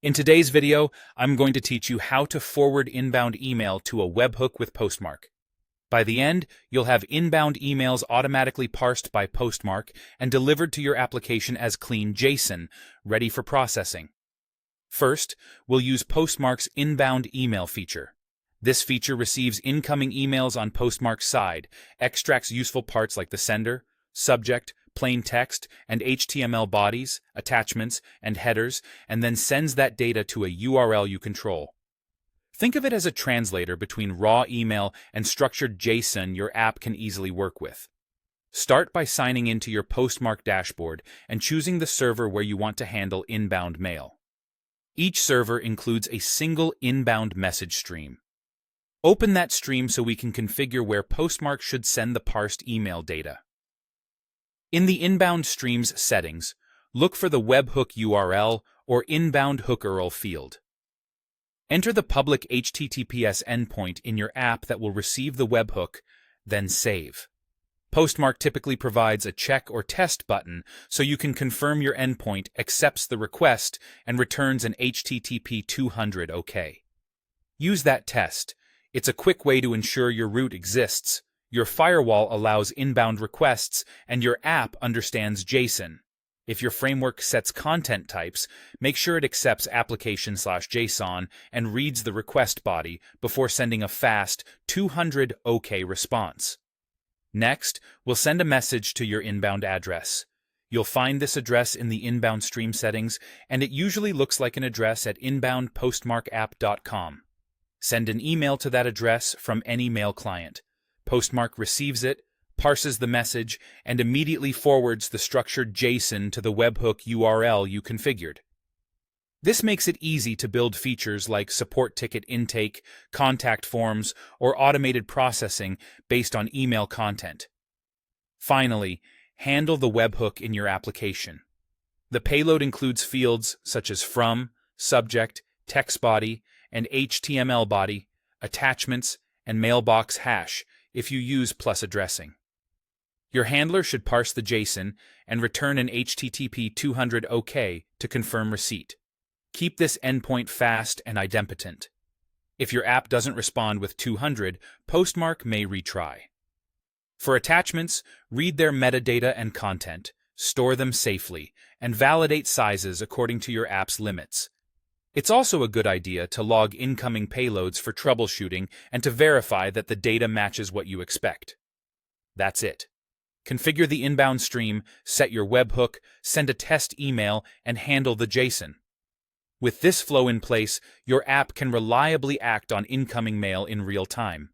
In today's video, I'm going to teach you how to forward inbound email to a webhook with Postmark. By the end, you'll have inbound emails automatically parsed by Postmark and delivered to your application as clean JSON, ready for processing. First, we'll use Postmark's inbound email feature. This feature receives incoming emails on Postmark's side, extracts useful parts like the sender, subject, plain text, and HTML bodies, attachments, and headers, and then sends that data to a URL you control. Think of it as a translator between raw email and structured JSON your app can easily work with. Start by signing into your Postmark dashboard and choosing the server where you want to handle inbound mail. Each server includes a single inbound message stream. Open that stream so we can configure where Postmark should send the parsed email data. In the inbound streams settings, look for the webhook URL or inbound hook URL field. Enter the public HTTPS endpoint in your app that will receive the webhook, then save. Postmark typically provides a check or test button so you can confirm your endpoint accepts the request and returns an HTTP 200 OK. Use that test. It's a quick way to ensure your route exists. Your firewall allows inbound requests, and your app understands JSON. If your framework sets content types, make sure it accepts application/JSON and reads the request body before sending a fast 200 OK response. Next, we'll send a message to your inbound address. You'll find this address in the inbound stream settings, and it usually looks like an address at inboundpostmarkapp.com. Send an email to that address from any mail client. Postmark receives it, parses the message, and immediately forwards the structured JSON to the webhook URL you configured. This makes it easy to build features like support ticket intake, contact forms, or automated processing based on email content. Finally, handle the webhook in your application. The payload includes fields such as from, subject, text body, and HTML body, attachments, and mailbox hash if you use plus addressing. Your handler should parse the JSON and return an HTTP 200 OK to confirm receipt. Keep this endpoint fast and idempotent. If your app doesn't respond with 200, Postmark may retry. For attachments, read their metadata and content, store them safely, and validate sizes according to your app's limits. It's also a good idea to log incoming payloads for troubleshooting and to verify that the data matches what you expect. That's it. Configure the inbound stream, set your webhook, send a test email, and handle the JSON. With this flow in place, your app can reliably act on incoming mail in real time.